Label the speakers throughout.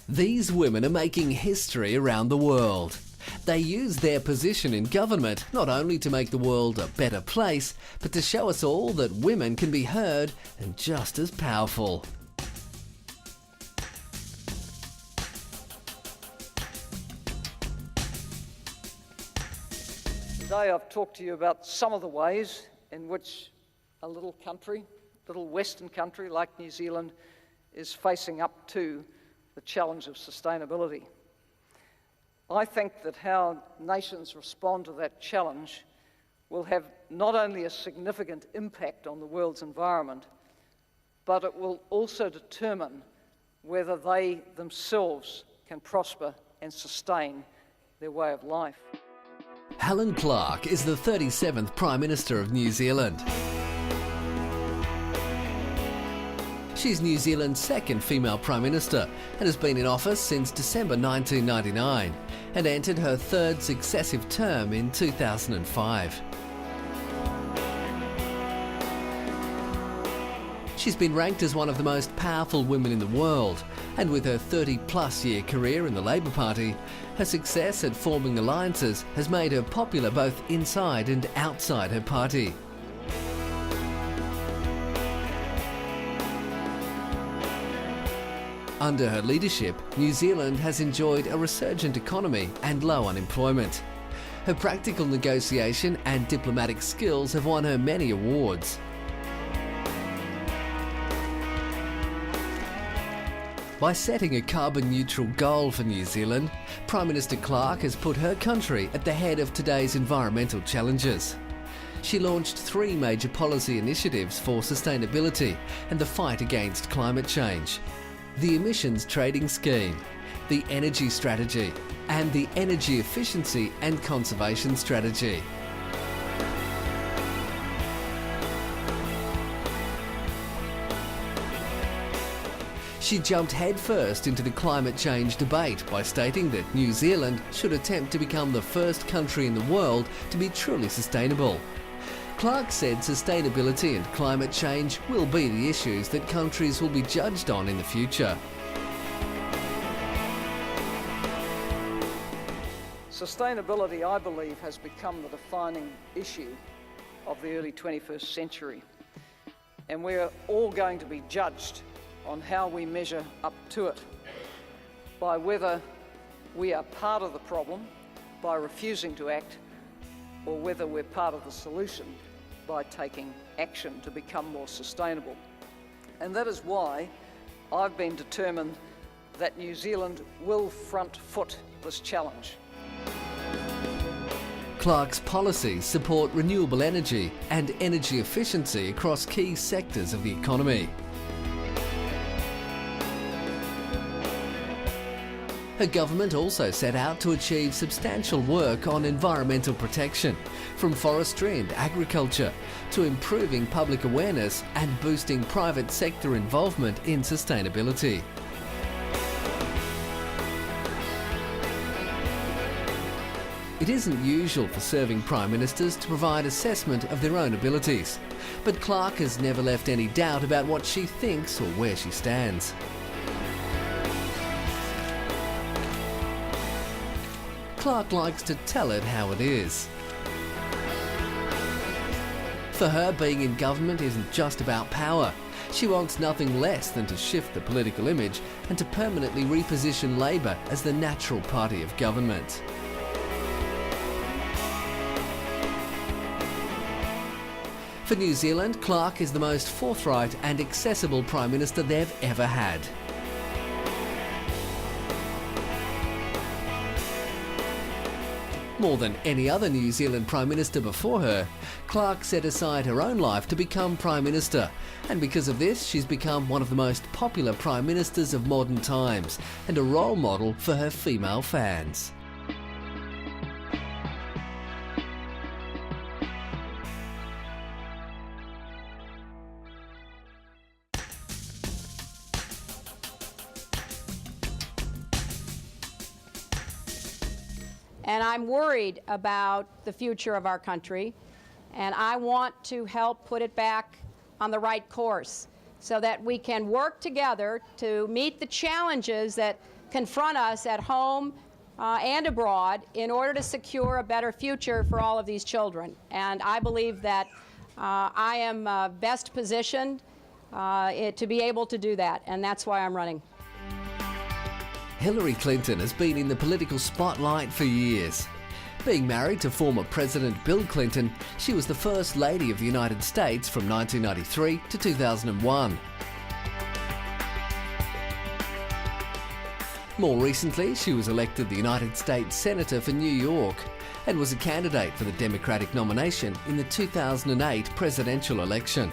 Speaker 1: These women are making history around the world. They use their position in government not only to make the world a better place, but to show us all that women can be heard and just as powerful.
Speaker 2: Today I've talked to you about some of the ways in which a little country, little Western country like New Zealand, is facing up to the challenge of sustainability. I think that how nations respond to that challenge will have not only a significant impact on the world's environment, but it will also determine whether they themselves can prosper and sustain their way of life.
Speaker 1: Helen Clark is the 37th Prime Minister of New Zealand. She's New Zealand's second female Prime Minister and has been in office since December 1999 and entered her third successive term in 2005. She's been ranked as one of the most powerful women in the world, and with her 30-plus year career in the Labour Party, her success at forming alliances has made her popular both inside and outside her party. Under her leadership, New Zealand has enjoyed a resurgent economy and low unemployment. Her practical negotiation and diplomatic skills have won her many awards. By setting a carbon-neutral goal for New Zealand, Prime Minister Clark has put her country at the head of today's environmental challenges. She launched 3 major policy initiatives for sustainability and the fight against climate change: the Emissions Trading Scheme, the Energy Strategy, and the Energy Efficiency and Conservation Strategy. She jumped headfirst into the climate change debate by stating that New Zealand should attempt to become the first country in the world to be truly sustainable. Clark said sustainability and climate change will be the issues that countries will be judged on in the future.
Speaker 2: Sustainability, I believe, has become the defining issue of the early 21st century, and we're all going to be judged on how we measure up to it, by whether we are part of the problem by refusing to act, or whether we're part of the solution by taking action to become more sustainable. And that is why I've been determined that New Zealand will front foot this challenge.
Speaker 1: Clark's policies support renewable energy and energy efficiency across key sectors of the economy. Her government also set out to achieve substantial work on environmental protection, from forestry and agriculture to improving public awareness and boosting private sector involvement in sustainability. It isn't usual for serving Prime Ministers to provide assessment of their own abilities, but Clark has never left any doubt about what she thinks or where she stands. Clark likes to tell it how it is. For her, being in government isn't just about power. She wants nothing less than to shift the political image and to permanently reposition Labour as the natural party of government. For New Zealand, Clark is the most forthright and accessible Prime Minister they've ever had. More than any other New Zealand Prime Minister before her, Clark set aside her own life to become Prime Minister, and because of this she's become one of the most popular Prime Ministers of modern times and a role model for her female fans.
Speaker 3: And I'm worried about the future of our country, and I want to help put it back on the right course so that we can work together to meet the challenges that confront us at home and abroad in order to secure a better future for all of these children. And I believe that I am best positioned to be able to do that, and that's why I'm running.
Speaker 1: Hillary Clinton has been in the political spotlight for years. Being married to former President Bill Clinton, she was the First Lady of the United States from 1993 to 2001. More recently, she was elected the United States Senator for New York and was a candidate for the Democratic nomination in the 2008 presidential election.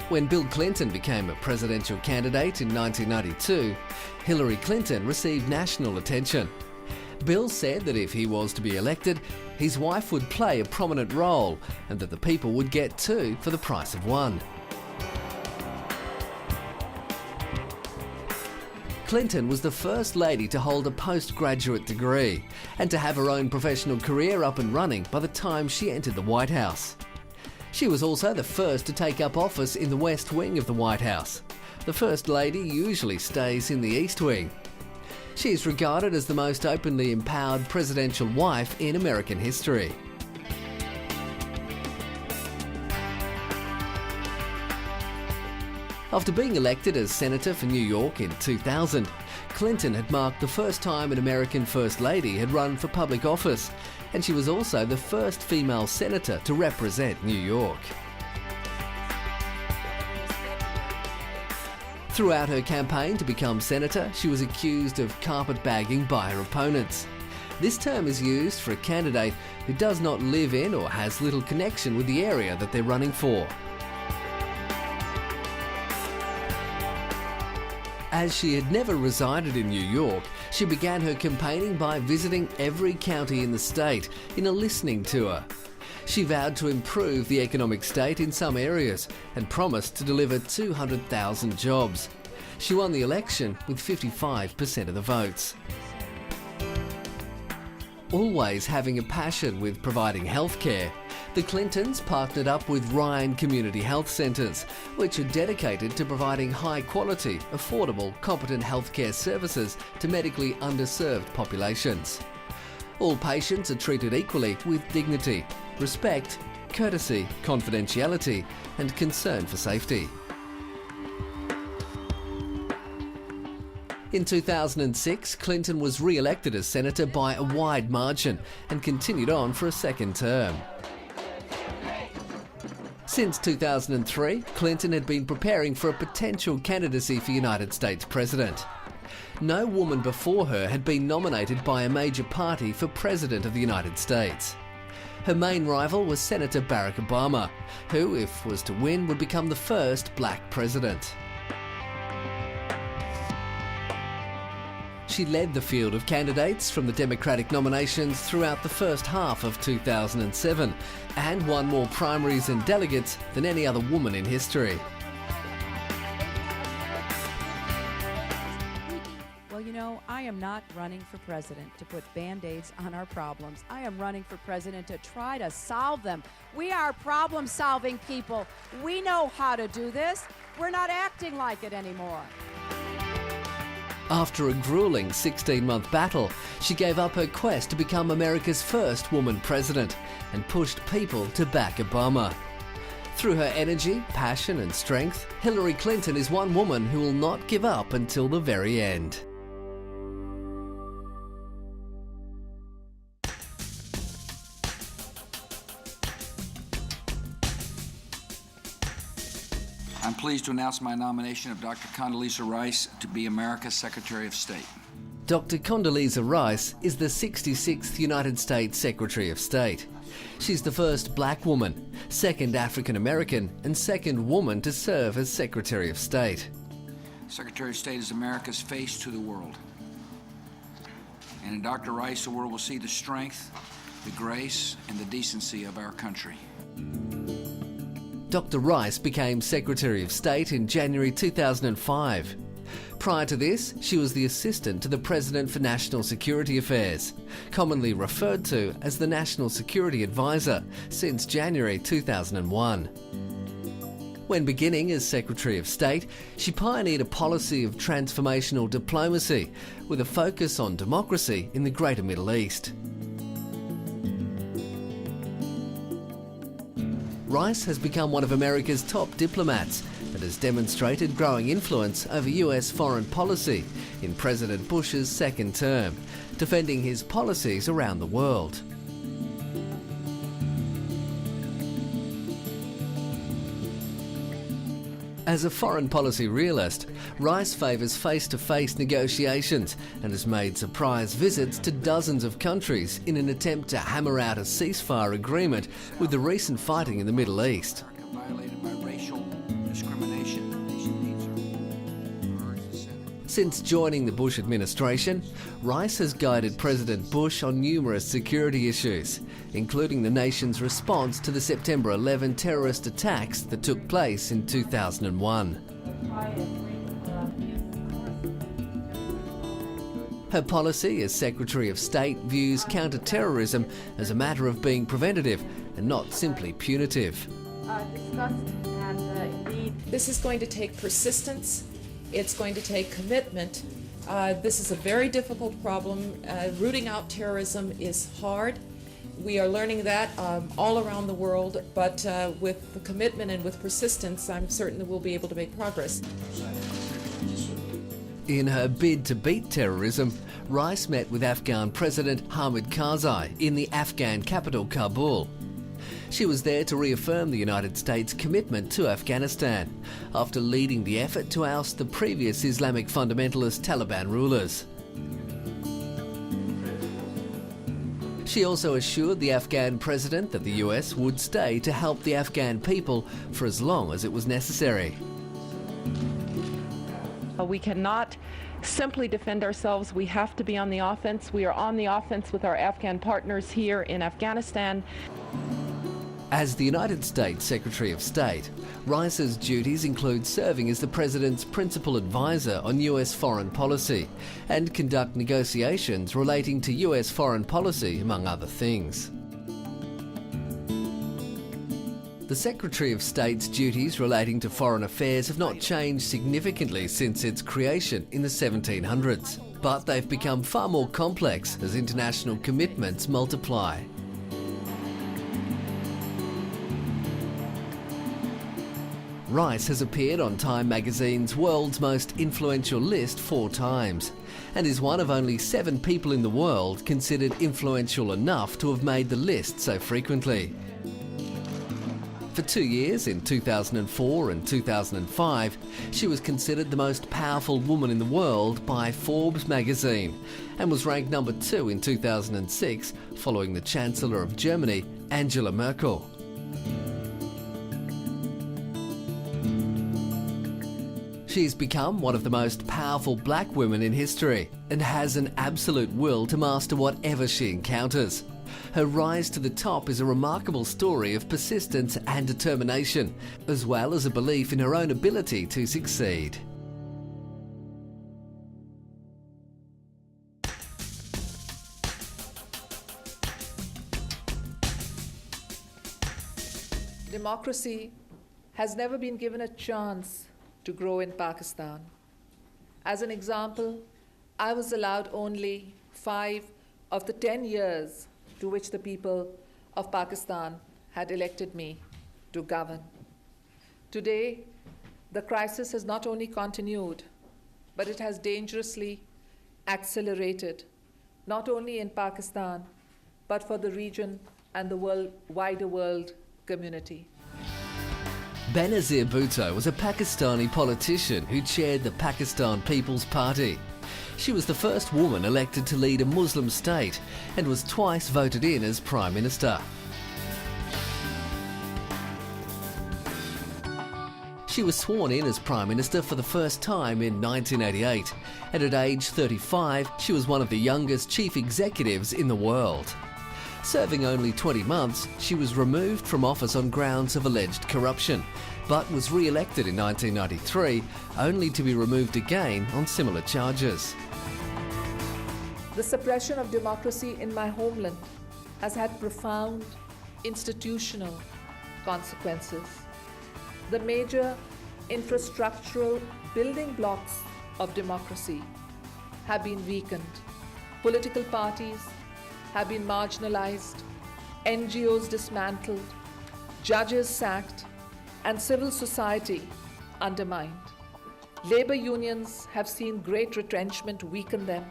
Speaker 1: When Bill Clinton became a presidential candidate in 1992, Hillary Clinton received national attention. Bill said that if he was to be elected, his wife would play a prominent role and that the people would get two for the price of one. Clinton was the first lady to hold a postgraduate degree and to have her own professional career up and running by the time she entered the White House. She was also the first to take up office in the West Wing of the White House. The First Lady usually stays in the East Wing. She is regarded as the most openly empowered presidential wife in American history. After being elected as Senator for New York in 2000, Clinton had marked the first time an American First Lady had run for public office, and she was also the first female senator to represent New York. Throughout her campaign to become senator, she was accused of carpetbagging by her opponents. This term is used for a candidate who does not live in or has little connection with the area that they're running for. As she had never resided in New York, she began her campaigning by visiting every county in the state in a listening tour. She vowed to improve the economic state in some areas and promised to deliver 200,000 jobs. She won the election with 55% of the votes. Always having a passion with providing healthcare, the Clintons partnered up with Ryan Community Health Centres, which are dedicated to providing high-quality, affordable, competent healthcare services to medically underserved populations. All patients are treated equally with dignity, respect, courtesy, confidentiality, and concern for safety. In 2006, Clinton was re-elected as Senator by a wide margin and continued on for a second term. Since 2003, Clinton had been preparing for a potential candidacy for United States President. No woman before her had been nominated by a major party for President of the United States. Her main rival was Senator Barack Obama, who, if was to win, would become the first black president. She led the field of candidates from the Democratic nominations throughout the first half of 2007 and won more primaries and delegates than any other woman in history.
Speaker 4: Well, you know, I am not running for president to put Band-Aids on our problems. I am running for president to try to solve them. We are problem-solving people. We know how to do this. We're not acting like it anymore.
Speaker 1: After a grueling 16-month battle, she gave up her quest to become America's first woman president and pushed people to back Obama. Through her energy, passion and strength, Hillary Clinton is one woman who will not give up until the very end.
Speaker 5: I'm pleased to announce my nomination of Dr. Condoleezza Rice to be America's Secretary of State.
Speaker 1: Dr. Condoleezza Rice is the 66th United States Secretary of State. She's the first black woman, second African American, and second woman to serve as Secretary of State.
Speaker 5: Secretary of State is America's face to the world. And in Dr. Rice, the world will see the strength, the grace, and the decency of our country.
Speaker 1: Dr. Rice became Secretary of State in January 2005. Prior to this, she was the Assistant to the President for National Security Affairs, commonly referred to as the National Security Advisor, since January 2001. When beginning as Secretary of State, she pioneered a policy of transformational diplomacy with a focus on democracy in the Greater Middle East. Rice has become one of America's top diplomats and has demonstrated growing influence over US foreign policy in President Bush's second term, defending his policies around the world. As a foreign policy realist, Rice favours face-to-face negotiations and has made surprise visits to dozens of countries in an attempt to hammer out a ceasefire agreement with the recent fighting in the Middle East.
Speaker 5: Violated by racial discrimination.
Speaker 1: Since joining the Bush administration, Rice has guided President Bush on numerous security issues, including the nation's response to the September 11 terrorist attacks that took place in 2001. Her policy as Secretary of State views counter-terrorism as a matter of being preventative and not simply punitive.
Speaker 6: This is going to take persistence. It's going to take commitment. This is a very difficult problem. Rooting out terrorism is hard. We are learning that all around the world, but with the commitment and with persistence, I'm certain that we'll be able to make progress.
Speaker 1: In her bid to beat terrorism, Rice met with Afghan President Hamid Karzai in the Afghan capital, Kabul. She was there to reaffirm the United States' commitment to Afghanistan after leading the effort to oust the previous Islamic fundamentalist Taliban rulers. She also assured the Afghan president that the US would stay to help the Afghan people for as long as it was necessary.
Speaker 7: We cannot simply defend ourselves. We have to be on the offense. We are on the offense with our Afghan partners here in Afghanistan.
Speaker 1: As the United States Secretary of State, Rice's duties include serving as the President's principal advisor on US foreign policy and conduct negotiations relating to US foreign policy, among other things. The Secretary of State's duties relating to foreign affairs have not changed significantly since its creation in the 1700s, but they've become far more complex as international commitments multiply. Rice has appeared on Time magazine's World's Most Influential list 4 times and is one of only 7 people in the world considered influential enough to have made the list so frequently. For 2 years, in 2004 and 2005, she was considered the most powerful woman in the world by Forbes magazine and was ranked number 2 in 2006, following the Chancellor of Germany, Angela Merkel. She's become one of the most powerful black women in history and has an absolute will to master whatever she encounters. Her rise to the top is a remarkable story of persistence and determination, as well as a belief in her own ability to succeed.
Speaker 8: Democracy has never been given a chance to grow in Pakistan. As an example, I was allowed only 5 of the 10 years to which the people of Pakistan had elected me to govern. Today, the crisis has not only continued, but it has dangerously accelerated, not only in Pakistan, but for the region and the wider world community.
Speaker 1: Benazir Bhutto was a Pakistani politician who chaired the Pakistan People's Party. She was the first woman elected to lead a Muslim state and was twice voted in as Prime Minister. She was sworn in as Prime Minister for the first time in 1988, and at age 35, she was one of the youngest chief executives in the world. Serving only 20 months, she was removed from office on grounds of alleged corruption, but was re-elected in 1993, only to be removed again on similar charges.
Speaker 8: The suppression of democracy in my homeland has had profound institutional consequences. the major infrastructural building blocks of democracy have been weakened. Political parties have been marginalized, NGOs dismantled, judges sacked, and civil society undermined. Labor unions have seen great retrenchment weaken them,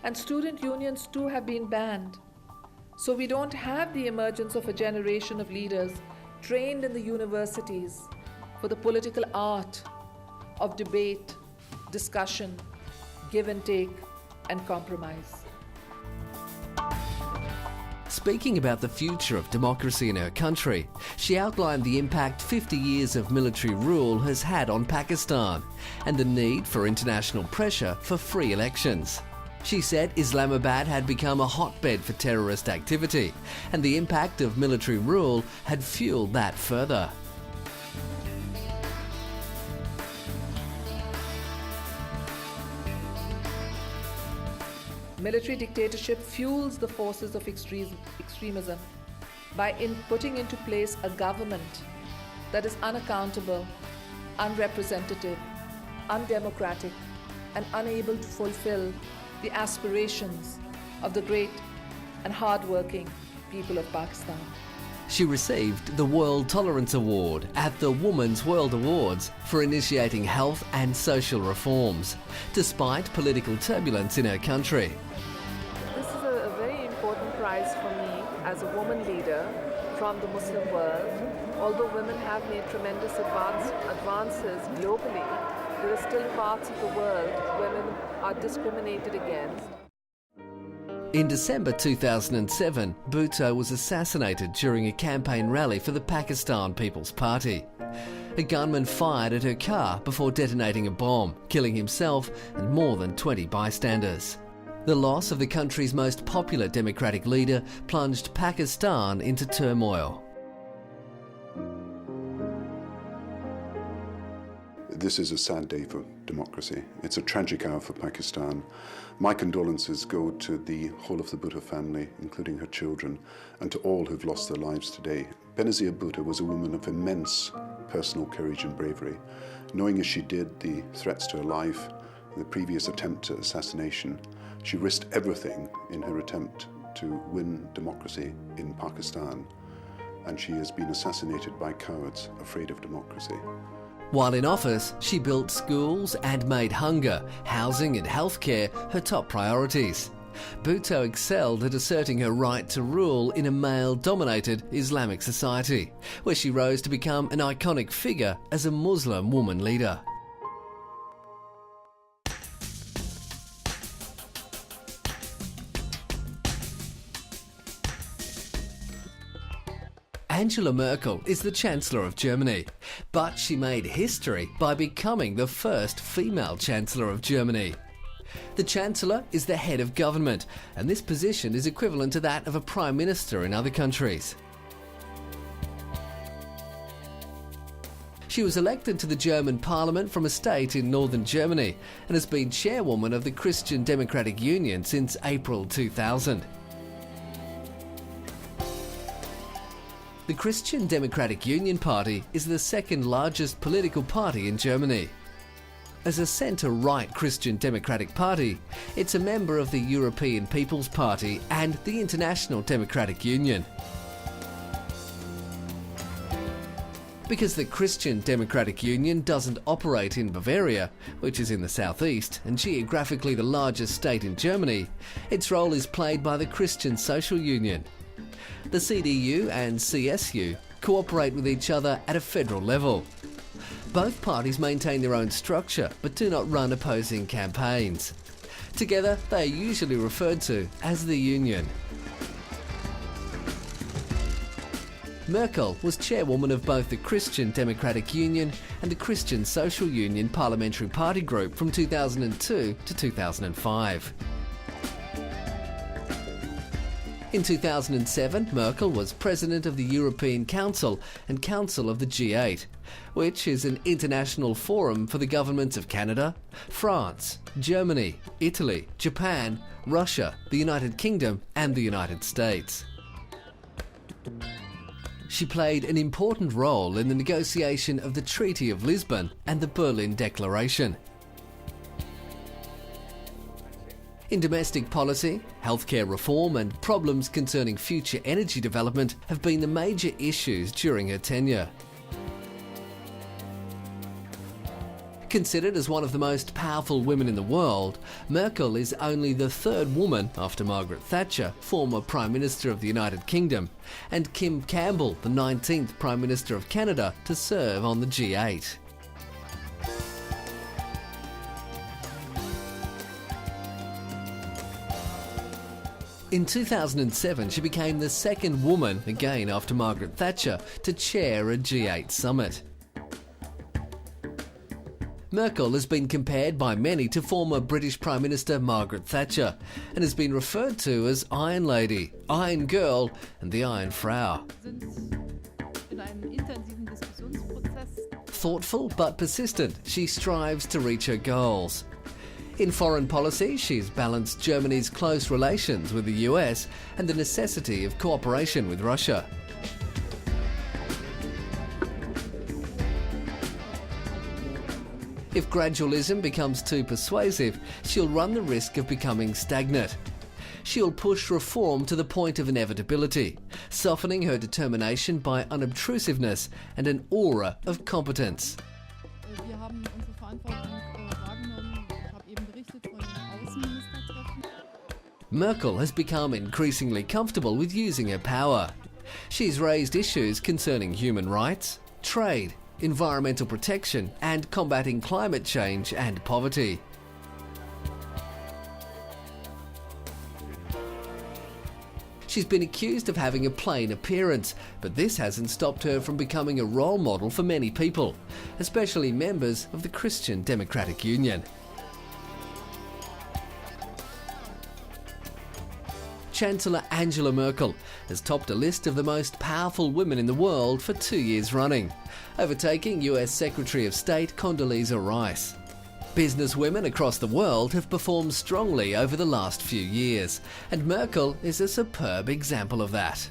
Speaker 8: and student unions too have been banned. So we don't have the emergence of a generation of leaders trained in the universities for the political art of debate, discussion, give and take, and compromise.
Speaker 1: Speaking about the future of democracy in her country, she outlined the impact 50 years of military rule has had on Pakistan and the need for international pressure for free elections. She said Islamabad had become a hotbed for terrorist activity, and the impact of military rule had fueled that further.
Speaker 8: Military dictatorship fuels the forces of extremism by putting into place a government that is unaccountable, unrepresentative, undemocratic, and unable to fulfill the aspirations of the great and hard-working people of Pakistan.
Speaker 1: She received the World Tolerance Award at the Women's World Awards for initiating health and social reforms, despite political turbulence in her country.
Speaker 8: This is a very important prize for me as a woman leader from the Muslim world. Although women have made tremendous advances globally, there are still parts of the world where women are discriminated against.
Speaker 1: In December 2007, Bhutto was assassinated during a campaign rally for the Pakistan People's Party. A gunman fired at her car before detonating a bomb, killing himself and more than 20 bystanders. The loss of the country's most popular democratic leader plunged Pakistan into turmoil.
Speaker 9: This is a sad day for democracy. It's a tragic hour for Pakistan. My condolences go to the whole of the Bhutto family, including her children, and to all who've lost their lives today. Benazir Bhutto was a woman of immense personal courage and bravery. Knowing as she did the threats to her life, the previous attempt at assassination, she risked everything in her attempt to win democracy in Pakistan. And she has been assassinated by cowards afraid of democracy.
Speaker 1: While in office, she built schools and made hunger, housing and healthcare her top priorities. Bhutto excelled at asserting her right to rule in a male-dominated Islamic society, where she rose to become an iconic figure as a Muslim woman leader. Angela Merkel is the Chancellor of Germany, but she made history by becoming the first female Chancellor of Germany. The Chancellor is the head of government, and this position is equivalent to that of a Prime Minister in other countries. She was elected to the German Parliament from a state in northern Germany and has been chairwoman of the Christian Democratic Union since April 2000. The Christian Democratic Union Party is the second largest political party in Germany. As a centre-right Christian Democratic Party, it's a member of the European People's Party and the International Democratic Union. Because the Christian Democratic Union doesn't operate in Bavaria, which is in the southeast and geographically the largest state in Germany, its role is played by the Christian Social Union. The CDU and CSU cooperate with each other at a federal level. Both parties maintain their own structure but do not run opposing campaigns. Together, they are usually referred to as the Union. Merkel was chairwoman of both the Christian Democratic Union and the Christian Social Union Parliamentary Party Group from 2002 to 2005. In 2007, Merkel was president of the European Council and Council of the G8, which is an international forum for the governments of Canada, France, Germany, Italy, Japan, Russia, the United Kingdom and the United States. She played an important role in the negotiation of the Treaty of Lisbon and the Berlin Declaration. In domestic policy, healthcare reform and problems concerning future energy development have been the major issues during her tenure. Considered as one of the most powerful women in the world, Merkel is only the third woman, after Margaret Thatcher, former Prime Minister of the United Kingdom, and Kim Campbell, the 19th Prime Minister of Canada, to serve on the G8. In 2007, she became the second woman, again after Margaret Thatcher, to chair a G8 summit. Merkel has been compared by many to former British Prime Minister Margaret Thatcher and has been referred to as Iron Lady, Iron Girl and the Iron Frau. Thoughtful but persistent, she strives to reach her goals. In foreign policy, she's balanced Germany's close relations with the US and the necessity of cooperation with Russia. If gradualism becomes too persuasive, she'll run the risk of becoming stagnant. She'll push reform to the point of inevitability, softening her determination by unobtrusiveness and an aura of competence. Merkel has become increasingly comfortable with using her power. She's raised issues concerning human rights, trade, environmental protection and combating climate change and poverty. She's been accused of having a plain appearance, but this hasn't stopped her from becoming a role model for many people, especially members of the Christian Democratic Union. Chancellor Angela Merkel has topped a list of the most powerful women in the world for 2 years running, overtaking US Secretary of State Condoleezza Rice. Businesswomen across the world have performed strongly over the last few years, and Merkel is a superb example of that.